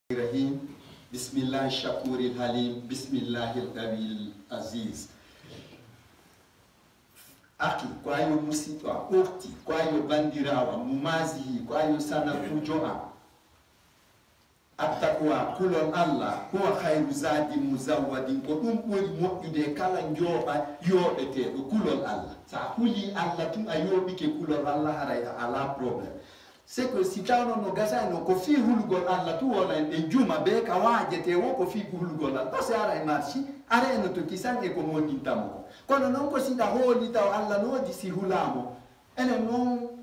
Rahim, Bismillah Shakuril Halim, Bismillahil Qabil Aziz. Aki, kwa hiyo musitwa, ukti, kwa hiyo bandirawa, mumazihi, kwa hiyo sana kujoa. Atakuwa kulon Allah, huwa khairu zadi muzawadin, kwa umpuli mu'ide kala njoba yo'ete, kulon Allah. Sa huli Allah tu ayobike kulon Allah haraya ala problem. C'est que si tu as un gasa no kofi hulgol Allah tu wala en juma be ka waje te wo kofi hulgol Allah to se ara marchi ara no to kisan e ko moni tamo kono non ko si da holi ta Allah no di si hulamo ene non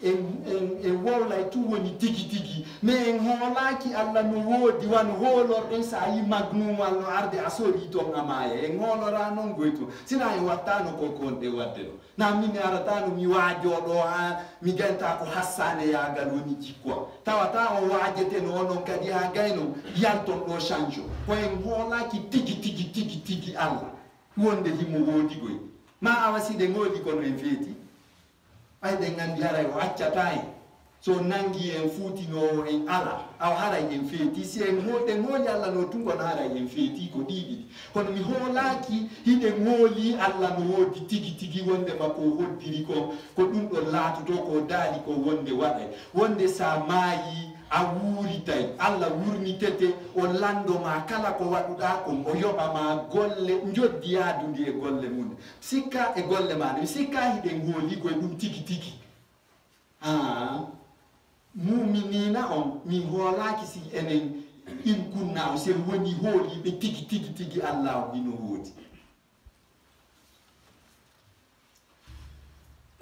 e wala tu woni tigi tigi me hola ki Allah no wodi wan holor en sa yi magnum wal no arde asori to ngamaye e ngolora non goito sina yi watano ko konde wadde na mimi aratano mi wajo do ha mi ganta ko hassane ya galoni jikwa tawata o wajete no non kadi ha gaino yanton do chanjo ko en hola ki tigi Allah wonde himo wodi goy ma awasi de ngodi ko no feti ay de ngandi haray waccatai so nangi en futi no en ala aw haray en feti si en hode ngoli Allah no tungo na haray en feti ko didi kono mi holaki hide ngoli Allah no wodi tigi wonde mako hoddiri ko dum do latuto ko dali ko wonde wonde sa mayi a wuri tay Allah wurni tete o lando ma kala ko waduda ko o yoba ma golle njoddi yadundi e golle mun sikka e golle ma sikka hide ngoli ko dum tigi muminina on mi holaki si enen in kunna o se woni holi be tigi Allah bino wodi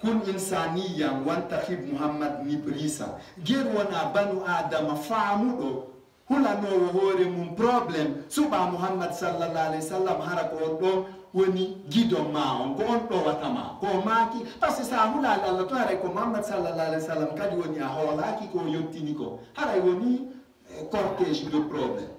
kun insaniyan wantahib Muhammad nibrisa ger wona banu adama faamudo hulano hore mum problem suba Muhammad sallallahu alaihi wasallam harako do woni gido ma on ko on do watama ko maki parce sa hula Allah to hare ko Muhammad sallallahu alaihi wasallam kadi woni a holaki ko yottini ko hare woni cortège de problème.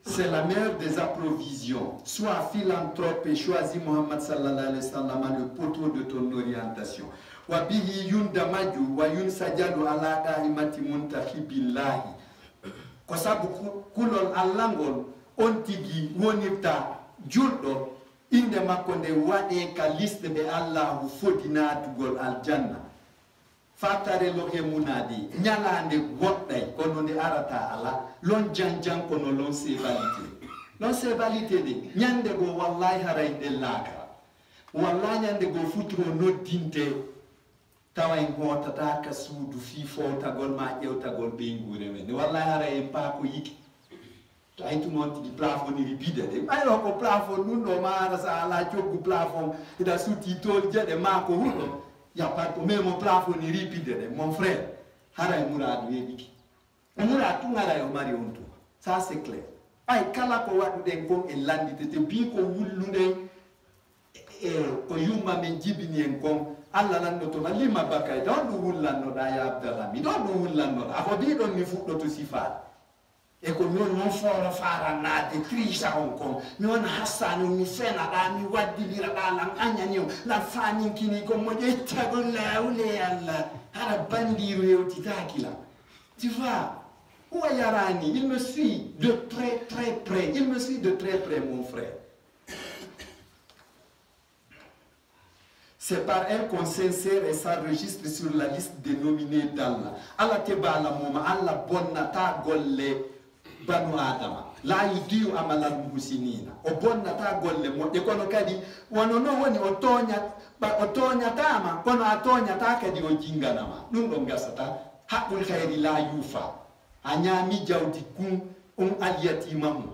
C'est la mère des approvisions. Sois philanthrope et choisis Muhammad sallallahu alayhi wa sallam le poteau de ton orientation. Wa bihi yundamaju wa yunsajadu ala qaimati muntahibillahi. Ko sabu kulol allangol on tigi wonita juldo inde makko nde wade ka liste be Allah fodinatugol aljanna. Fatare loke munadi nyalande godday kono ne arata ala lon janjan kono lon sebalité de nyande go wallahi haray de laka wallahi nyande go futro noddinte tawa en hotata ka suudu fi fota gol ma ƴewtagol be ngure men wallahi haray pa ko yiki to ay tu monti di plafond ni bide de ayo ko plafond dun do ma sa ala coggu plafond ida suti tol jede ma ko hudo ya pas de même plafond ni ripide mon frère haray muradu yebiki muradu ngara yo mari onto ça c'est clair ay kala ko wadu den ko e landite te bi ko wullude e ko yumma men jibini en ko alla lan to lima bakay don wullanno da ya abdallah mi don wullanno ako bi don ni fuddo to sifat e ko non foro fara na de trisa on ko non hassanu mi fena da mi waddi lira da lan anyani la fani kini ko mo jetta gol lawle alla hara bandiru yewti takila tu vois où yarani il me suit de très près il me suit de très près mon frère. C'est par elle qu'on s'insère et s'enregistre sur la liste des nominés d'Allah. Allah te bala moma Allah bonnata golle banu adama la yudiu amalal muhsinina o bonnata golle mo de kono kadi wono no woni o tonya tama kono a tonya ta kadi o jinganama dum do gasata haqqul khairi la yufa anyami jawdi kun aliyatimamu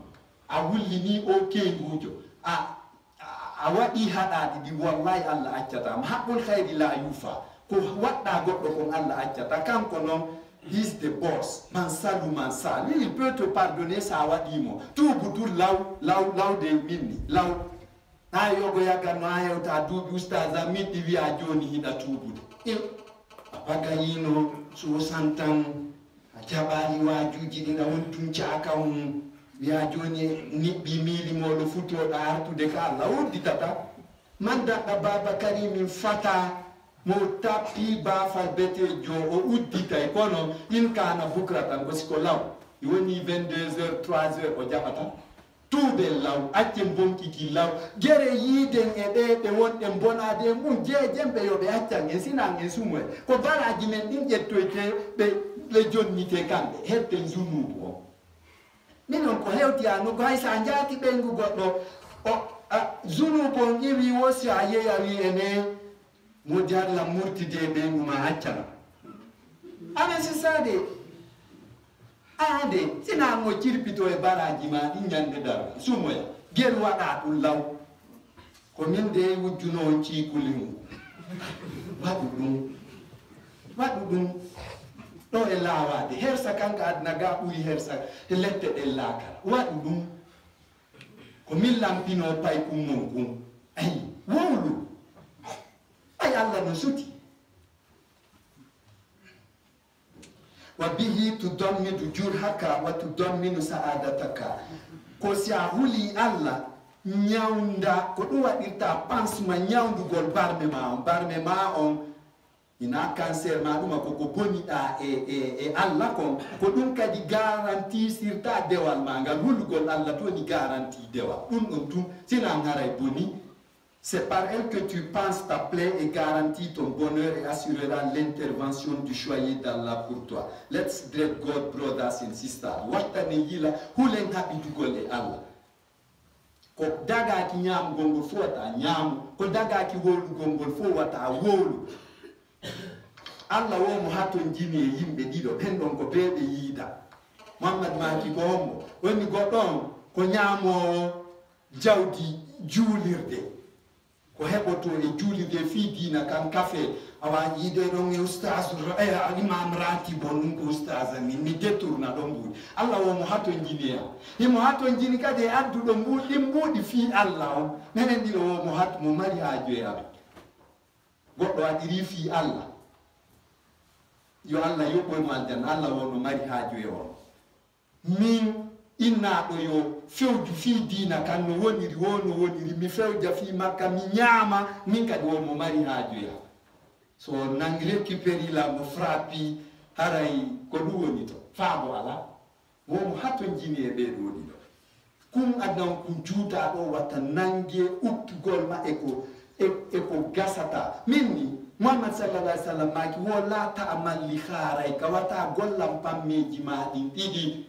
a wullini o kengujo a wadi hadadi di wallahi Allah accata haqqul khairi la yufa ko wadda goddo ko Allah accata kanko non. He's the boss. Mansalu mansal. Il peut te pardonner ça wadimo. Tout boudur law de minni. Law. Ayo go yaga no ayo ta dubi ustaza midi wi a joni hida tubude. Apagayino so santan jabali wajuji dina wontun chaka wi a joni nibbi mili mo do futo da artude ka Allah wodi tata. Manda baba karimin fata mo tapi ba fal bete jo o uddita e kono in kana bukratan ko siko law woni 22h 3h o jabata tuube law acce bonki ki law gere yiden e be wonde bonade mun jembe yo be accange sinange sumwe ko baraji men din jettoyte be le jonnite kambe hebbe zunubu minon ko hewti anu ko hay sa jati bengu goddo o zunubu ngiwi wosi aye yawi ene mo la murtide bengu ma accana ana sisade ade sina mo cirpito e baraji ma di nyande dara sumoya gel wada dul law ko min de wujjuno ci kulimu wadu dum do e lawade hersa kanka adna ga buri hersa e lette de laka wadu dum ko min lampino pay kum kum ay wolu ay Allah no suti وبه تضمن جرحك وتضمن سعادتك ko si a huli Allah nyaunda ko do wadirta pansuma nyaundugol barme ma on ina cancer ma duma ko boni da e Allah ko dum kadi garantie sirta dewal ma ngal hulugol Allah to ni garantie dewal dum sina ngaray boni. C'est par elle que tu penses ta plaie et garantit ton bonheur et assurera l'intervention du choyer d'Allah pour toi. Let's dread God, brothers and sisters. Watane yila hulen happy to go le Allah. Ko daga ki nyam gongol fo wata nyam, ko daga ki wolu gongol fo wata wolu. Allah wo mo hato njini yimbe dido pendon ko bebe yida. Muhammad maki ko homo woni godon ko nyamo jawdi julirde. Ko heboto e julide fi dina kan kafe awa yide don e ustaz imam rati bon ko ustaz mi detourna don budi Allah wo mo hato njini ya mo hato njini kade addu do mbudi fi Allah nenen dilo wo mo hat mo mari haajo ya goddo adiri fi Allah yo Allah yo ko mo aljan Allah wo no mari haajo e won min inna do yo fewju fi dina kan no woniri mi fewja fi makka mi nyama min kadi wo mo mari haaju ya so nang récupérer la mo frappi haray ko du woni to faabo ala wo mo hatto jini e be do di do kum adam ku juuta do wata nange uttugol ma e ko gasata minni Muhammad sallallahu alaihi wasallam maki wala ta'mal li kharay ka wata gollam pammeji ma din didi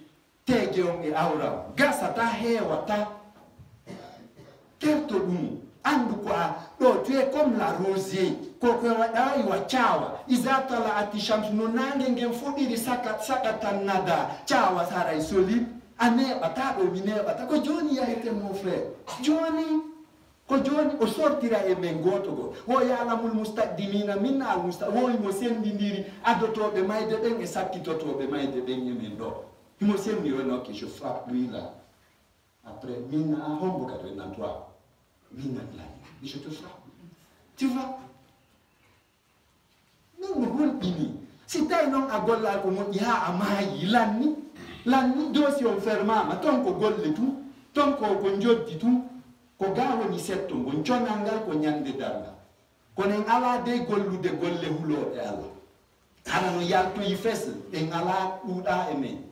tegeon e awra gasata hewata kerto dum andu kwa do tu es comme la rosée ko wada wa chawa izata la atishams no nange ngem fudiri sakata nada chawa sara isoli ane bata do mine bata ko joni ya ete mon frère joni ko joni o sortira e mengoto go wo ya alamul mustaqdimina minna al wo mo sendindiri adotobe mayde ben e sakkitotobe mayde ben yemen do il me semble que je frappe lui là. Après, mina a hombo kato na toi. Mina là. Je te frappe. Tu vois? Nous nous voulons ini. Si t'as non a golla ko mo ya amayi lanni dosi on ferma ma ton ko golle tout, ton ko njoddi tout, ko gawo ni setto ngon chonangal ko nyande dalla. Ko nen ala de gollude golle hulo e Allah. Ana no yalto yi fess en ala uda eme.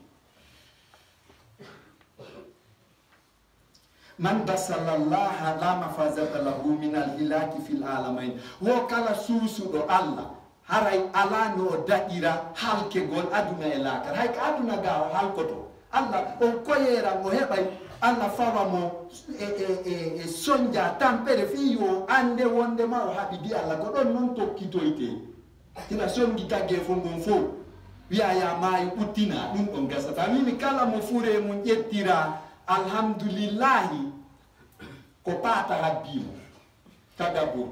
Man basallallaha la mafazata lahu min al-hilaki fil alamain wo kala susu do Allah haray ala no dadira halke gol aduna e lakar hay aduna ga halkoto Allah o koyera mo hebay Allah fawa mo sonja tampere fiyo ande wonde ma o habidi Allah ko don non tokkitoyte tina songi tagge fo ngon fo wiya ya mai utina dum on gasata mimi kala mo fure mun jettira alhamdulillahi ko pata habbimo tagabo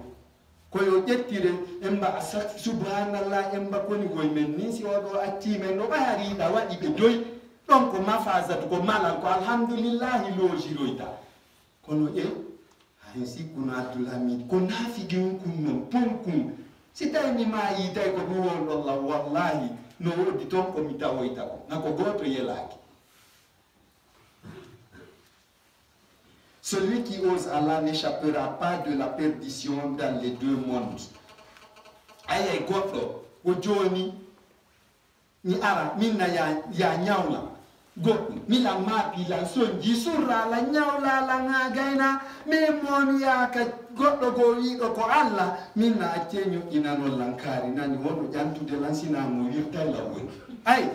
ko yo jettire emba asat subhanallah emba koni goy men ni si wado acci men no bayari da wadi be doy donc ko mafazat ko malal ko alhamdulillahi lo jiroita kono ainsi kuna Abdul Hamid ko nafi gin kunno ponkum si tay mi ma yi tay ko do Allah wallahi no wodi ton ko mi tawoita ko nako goto yelaki. Celui qui ose Allah n'échappera pas de la perdition dans les deux mondes. ayay goɗɗo o joni ni ara minna ya ñawla goɗɗum milan maapilan sonji surrala ñawlala ngagayna mais mon yaaka goɗɗo go wiɗo ko Allah minna acce ñoƴƴinanol lankari nani wono ƴantude lansinamo wirta lawol ay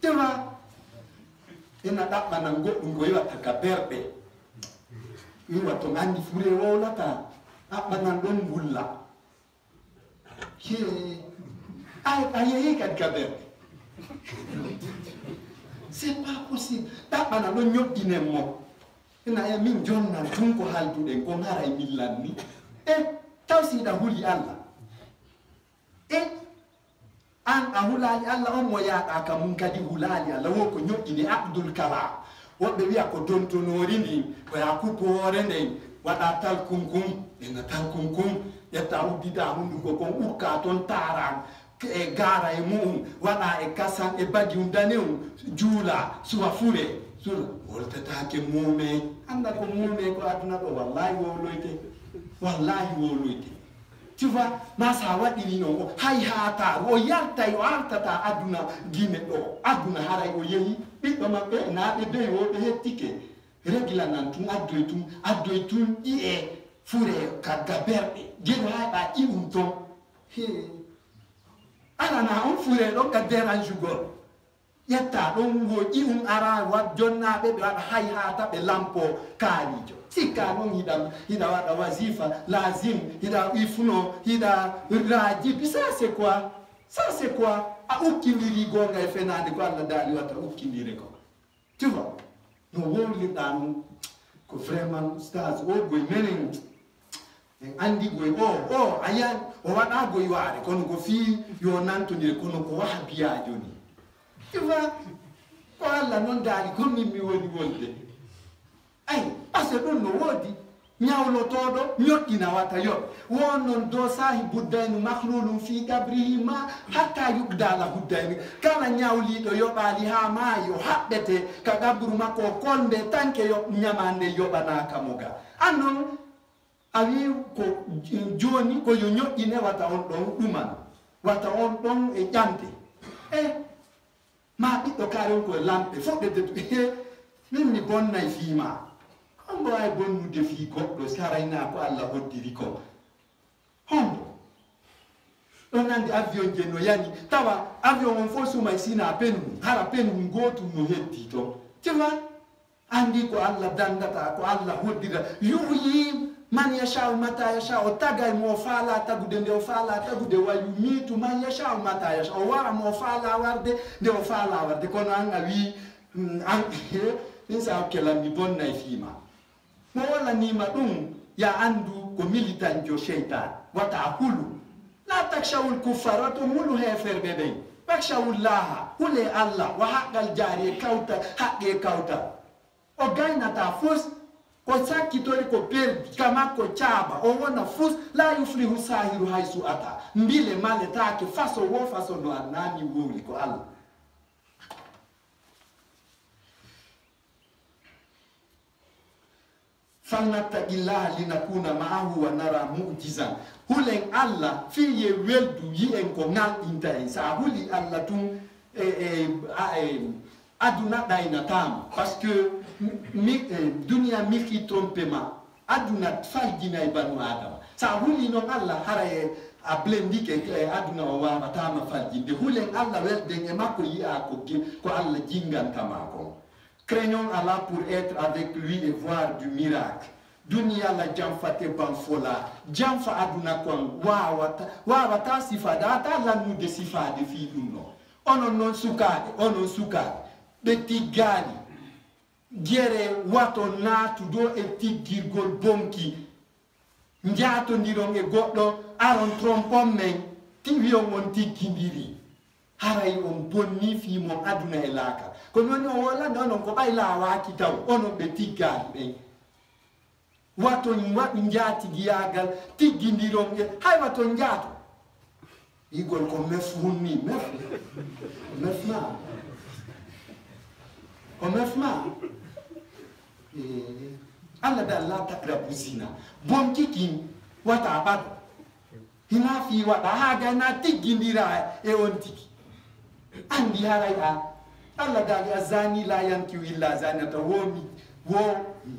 tema ena ɗaɓɓanan goɗɗum go yiwatta ka berɗe wiwa to andi fure wowlata ɗaɓɓanan ɗon mbulla a yehi kadi ka berɗe c'est pas possible ɗaɓɓana ɗon ñoƴƴinen mo ena ya min jonnan tun ko halduɗen ko haray millan ni taw siɗa huli Allah an a hulali Allah on mo yaɗa ka mum kadi hulali Allah wo ko ñoƴƴini Abdul Kalam woɓɓe wiya ko dontonori ndi ko ya kuppore nden waɗa tal kunkum ena tal kunkum ƴetta uddida hunduko kon ɓukka toon taran e gara e mum waɗa e kasan e bagi um dane um juula suwa fure sura woltatake mume anda ko mume ko aduna ɗo wallahi woloyte tu vois ma sa waɗiri noon hay hata o yartay o artata aduna guine ɗo aduna haray o yehi ɓiɗɗo maɓɓe naɓe doy woɓe hettike régla nan tun addoy tun ƴi'e fure kadga berɗe jeɗo hayɓa ƴi'um ton alana on fure ɗon ka dérange gol ƴetta ɗon wo ƴi'um ara wat jonnaɓe ɓe waɗa hay hata ɓe lampo kaalijo sikka noon hiɗa waɗa wasifa lazim hiɗa ifuno hiɗa rajibi ça c'est quoi a ukkidiri gonga e fenade ko Allah daali watta ukkidire ko tu vois no wowliɗa ɗum ko vraiment stage o goye menen en andi goye o ayan o waɗa goye waare kono ko fi yo nantodire kono ko wahabiyajo ni tu vois ko Allah noon daali comme min mi woni wolde ay parce que ɗum no woodi ñawlotoɗo ñoƴƴina wata yoɓ won noon do sahi buddayni mahlulum fi gabrihima hatta yubdala buddayni kala ñawliɗo yoɓali ha maayi o haɓɓete ka gabru makko o kolde tanke ñamande yoɓanaka moga an noon a wi ko joni ko yo ñoƴƴine wata on ɗon ɗuman wata on ɗon e ƴamde ma ɓiɗɗo kaare on koye lamɓe foɓɓe min mi bonnay fiima hombo wawi bonnude fi goɗɗo sarayna ko Allah hoddiri ko hombo ɗon andi avion je no yani tawa avion on fof sumay sina penum hara penum gotum no heddi to tima andi ko Allah dandata ko Allah hoddira yuhyi man yashau mata yashau tagay mo faala tagude nde o faala tagude wayu mitu man yashau mata yashau o wara mo faala warde nde o faala warde kono an a wi an min sa kelam mi bonnay fiima mo wala nima ɗum ya andu ko militanjo cheytan wata hulu la takshawul kuffar wato mulu heferɓe ɓen takshawullaha hule Allah wa haqqal jari e kawta haqqe kawta o gaynata fos ko sakkitori ko perdi kama ko caaba o wona fus la yuflihu sahiru haysu ata mbile maletake façon wo façon no a nani wowli ko Allah falnattaqillaha linakuna ma'ahu wa nara mu'jizan hulen Allah fiye weldu yi'en ko ngalɗinta en sa huli Allah tun aduna ɗaynatama par ce que duniya milki trompement aduna faljina e banu adama sa huli noon Allah hara a blendike aduna o wawatama faljinde hulen Allah welden e makko yi'a ko Allah jingantama kon. Craignons Allah pour être avec lui et voir du miracle. Dunia la jamfate banfola. Jamfa aduna kon wawata sifada ata lanu de sifade fi ɗumno. Onon non sukade. Ɓe tiggali. Gere wato natudo e tiggirgol bonki. Njatodiron e goɗɗo aron trompon men. Tiwion on tiggidiri. Haray on bonni fi mon aduna e laaka. Kono woni o wollande onon ko ɓay laawaki taw onon ɓe tiggali ɓen wato waɗi jaatigiyagal tiggidiron e hay wato jaato igol ko mefhunni mefma o mefma Allah da la takrabu zina bon kikin wata ɓaɗo hina fi waɗa ha gana tiggindira e on tigi andi haray a Allah dali azani la yankiu illa zanata womi wo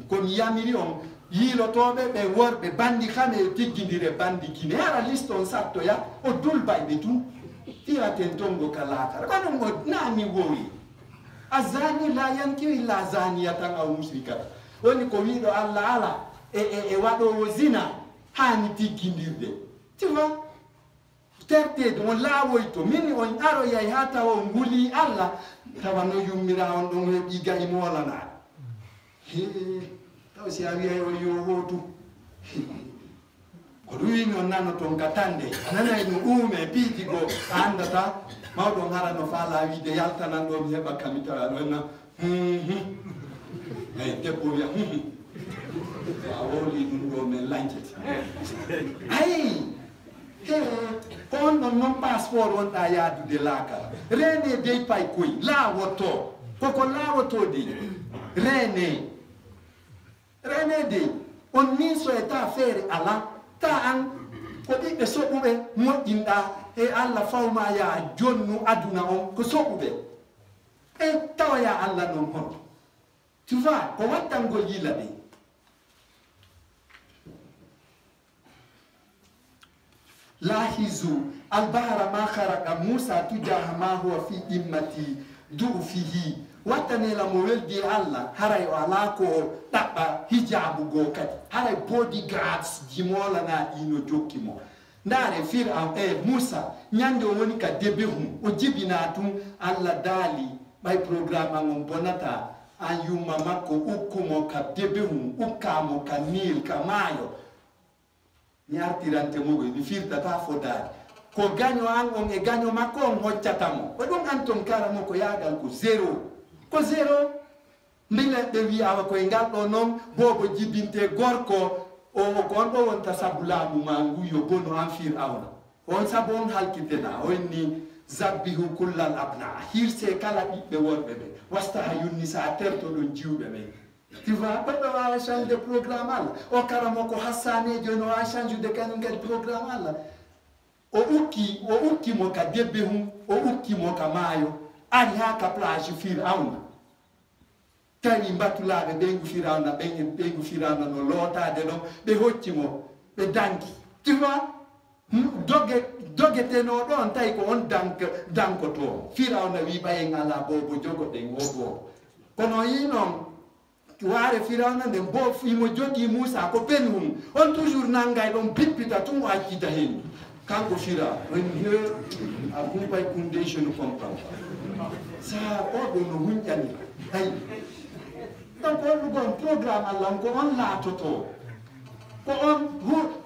komi yamiri on yilotoɓe ɓe worɓe bandi kame e tiggindire bandi kine hara liste on sattoya o dulbayɓe tum fiyaten tongo ka lakara kono mo nami wowi azani la yankiu illa zaniyatan aw musrikata woni ko wiɗo Allah ala e waɗowo zina hani tiggindirde tu vois tertede on laawoyto min on aroyay ha tawa o nguli Allah tawa no yummira on ɗon heɓi gayi molana taw si a wiyay o yo hotu ko ɗum wimi on nano toon ka tande nanay no uume piiji go a andata mawɗon harano faala wiide yaltanan ɗo mi heɓa kami tawa ɗo na eyi debbo wiya a woli ɗum ɗo min lancete ayi ko on ɗon noon passeport wonɗa yaadude laakara rene dey pay koy laawoto koko laawoto dey rene dey on ni so e ta feere ala ta an ko ɓiɓɓe soɓuɓe moƴƴinɗa e Allah fawma ya jonnu aduna on ko soɓuɓe e tawa ya Allah noon honto tu vois ko wattangol yila ɗe lahizu albahara ma kharaqa Musa tujaha ma huwa fi immati du'fihi wattanela mo weldi Allah haray o ala ko ɗaɓɓa hijabu go kadi haray bodyguards jimolana ɗino jokki mo ndare Firaun Musa ñande o woni ka debe hum o jibina tum Allah daali ɓay programme on bonata an yumma makko ukkumo ka debe hum ukkamo ka Nil ka maayo mi artirante mogo mi firtata fodade ko gaño an on e gaño makko on hoccatamo ko ɗum an ton karamo ko yagal ko zéro mbile ɓe wi awa koye ngal ɗo noon bobo jibinte gorko o ko on ɗo wonta sabu laamu ma nguyo bono an Firawna on sabu on halkitena on ni zabbihu kullal abna hirse kala ɓiɓɓe worɓe ɓe wasta ha yunnisa a terto ɗon jiwɓe ɓe tu vois ɓeɗɗo wawa change de programme Allah o karamo ko hassanejo no wawa change de kañum kadi programme Allah o ukkimo ka debbe hum o ukkimo ka maayo ari ha ka plage Firawna tawi mbattulaɓe ɓeygu Firawna ɓeygu Firawna no lootade ɗon ɓe hoccimo ɓe danki tu vois dogeteno ɗon tawi ko on dankoto Firawna wi ɓayen ala bobo jogoɗen o bobo kono yi noon waare Firawna nde bo imo jogui Musa ko pen hum on toujours nangay ɗon bippita tum o accida hen kanko Firaun on he a kumpay kunde je ne comprends pas sa oɗo no hunƴanira ayi donc on gon programme Allah ko on laatoto ko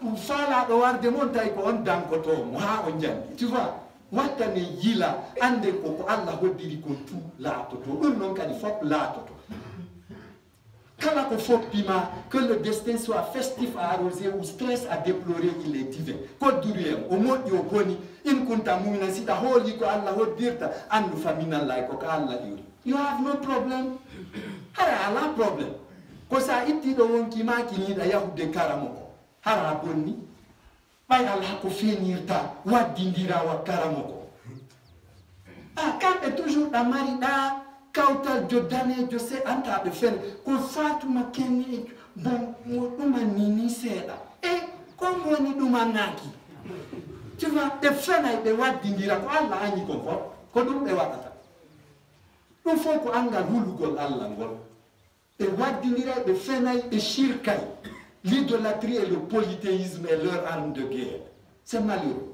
on faalaɗo warde mon tawi ko on dankoto mo ha o jandi tu vois wattane yila ande ko Allah hoddiri kon tout laatoto ɗum noon kadi fof laatoto kala ko foppima que le destin soit festif à arroser ou stress à déplorer, il est divin. Ko duriyem o moƴƴi o boni in kunta mumina siɗa hooli ko Allah hoddirta andu faminallay ko Allah ƴuri. You have no problem. Hara ala problem. Ko sa ittiɗo wonkima kiniɗa yahude karamo ko hara bonni ɓay ala ko fenirta waddindira wa karamo ko kamɓe toujours ɗa mari ɗa kawtal joddanejo se antaɓe fen ko fatuma kenni bon mo ɗumanini seeɗa e kon woni ɗumannaki tu vois ɓe fenay ɓe waddidira ko Allah añi kon fof ko ɗum ɓe waɗata ɗum fof ko angal hulugol Allah ngol ɓe waddidira ɓe fenay ɓe shirkay l'idolâtrie et le polythéisme est leur arme de guerre c'est malheureux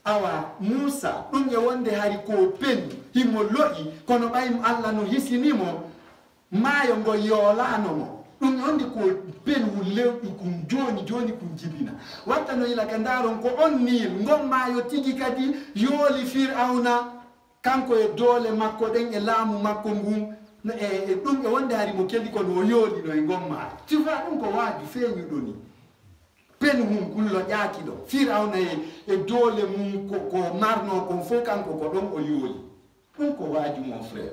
awa Musa ɗum e wonde hari ko pendu himo loƴi kono ɓaymo Allah no hisinimo maayo ngo yoolano mo ɗum e wonde ko penwu lewɗi kum joni kum jibina watta no yila ka ndaron ko on Nil ngon maayo tigi kadi yooli Firawna kanko e doole makko ɗen e laamu makko ngun e ɗum e wonde hari mo kelli kono o yoolino e ngon maayo tu vois ɗum ko waadi feeñuɗo ni pen mum kullo ƴaaki ɗo Firawna e doole mum ko marno kon fof kanko ko ɗon o yooli ɗum ko waaju mon frère.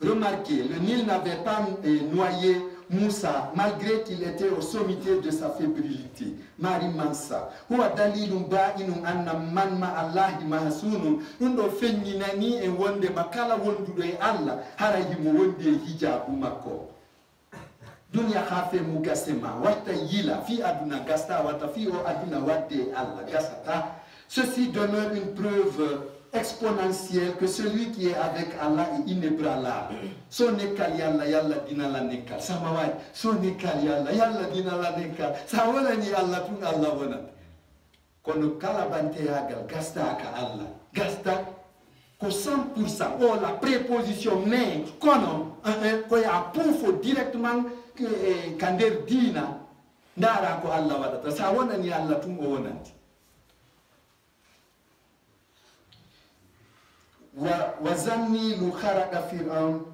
Remarquez, le Nil n'avait pas noyé Moussa, malgré qu'il était au sommité de sa fébrilité, Mari Mansa, huwa dalilum ba'inum anna man ma Allahi mahsunun, ɗum feññinani e wonde makala wonduɗo e Allah haray himo wonde e hijabu makko. Dunya khafe mu gasema, watta yila fi aduna gasta, watta fi o aduna wadde Allah gasata. Ceci demeure une preuve exponentielle que celui qui est avec Allah est inébranlable. So nekkal yalla yalla dina la nekkal samawat, so nekkal yalla dina la nekkal sawala ni Allah tun Allah wonat. Kono kala bante yagal gasta ka Allah gasta ko 100%. Oh, la préposition mais kono ko ya pufo directement kander dina ndara ko Allah wadata sawala ni Allah tun o wonat. وزني لخرق فرعون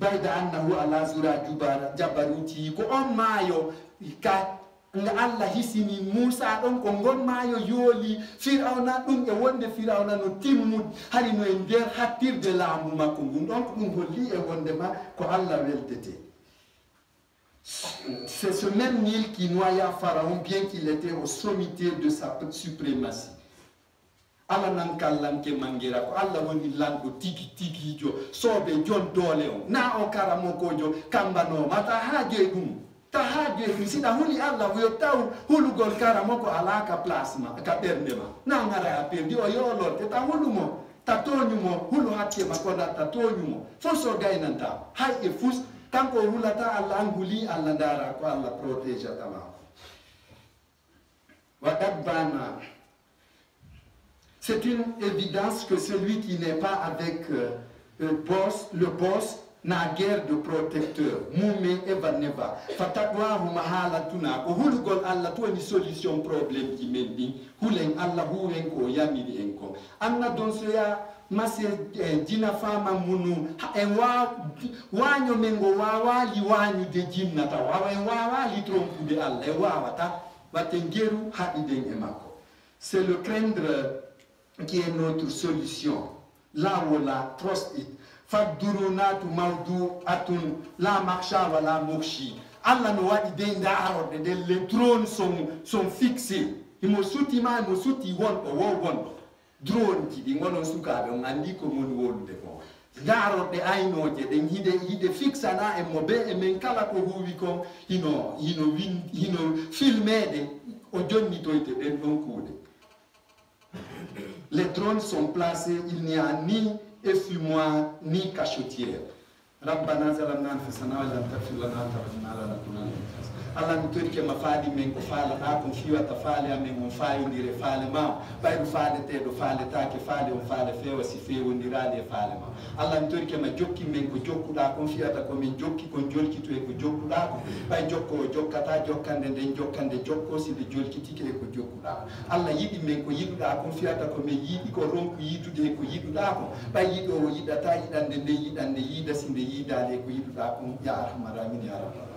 بعد أنه على زرع جبروتي كو مايو كا الله hisini Musa don ko gon mayo yoli Firauna dum e wonde Firauna no timmud hari no en der hattirde laamu makko ngum don ko dum holli e wonde ma ko Allah weldete. C'est ce même Nil qui noya Pharaon bien qu'il était au sommité de sa suprématie. Allah nan kallanke mangira ko Allah woni lango tigi jo sobe jon dole on na o karamo kojo kambano mata haje dum ta haje dum sida huli Allah yo taw hulugol karamo ko alaka plasma ka bernema na ngara a perdi o yo lor te ta hulumo ta tonyumo hulu hakke makoda ta tonyumo fonso gaynanta hay e fus tanko hulata Allah anguli Allah ndara ko Allah protege tamam wa dabbana. C'est une évidence que celui qui n'est pas avec le boss n'a guère de protecteur. Moume eva neva. Fatakwa humahala tuna. Ko hulugol Allah to ni solution problème qui mendi. Hulen Allah huwen ko yamidi enko. Anna don soya mase dina fama munu enwa wanyo mengo wawali wanyu de jinnata wawali trompu de Allah wawata batengeru hadiden emako. C'est le craindre qui est notre solution. Là où la trust it. Fadurunatu maudu atun la marcha wa la mokshi. Allah no wadi de ndaro de les drones sont fixés. Il mo suti won o won. Drone ki di ngono suka be ngandi ko mon wolude ko. Ndaro de aynoje de hide fixa na e mobe e men kala ko huwi ko hino filmede o jonni toyte den don kude. Les drones sont placés, il n'y a ni effumoir ni cachotière. ربنا ظلمنا انفسنا وان تغفر لنا وترحمنا لنكونن من الخاسرين. Allah mi ke mafadi men ko fala ta ko fiwa ta fala men on fayi ndire fala ma bayru fala te do fala ta ke fala on fala fewa si fewo ndirade fala ma Allah mi ke ma jokki men ko jokkuda ko fiata ko min jokki ko jolki to e ko jokkuda ko bay jokko jokkata jokkande den jokkande jokko si de jolki tike e ko jokkuda Allah yidi men ko yiduda ko fiata ko men yidi ko ronku yidude ko yiduda ko bay yido yidata yidande de yidande yida sinde yidade ko yiduda ko ya arhamar rahimin ya rabbal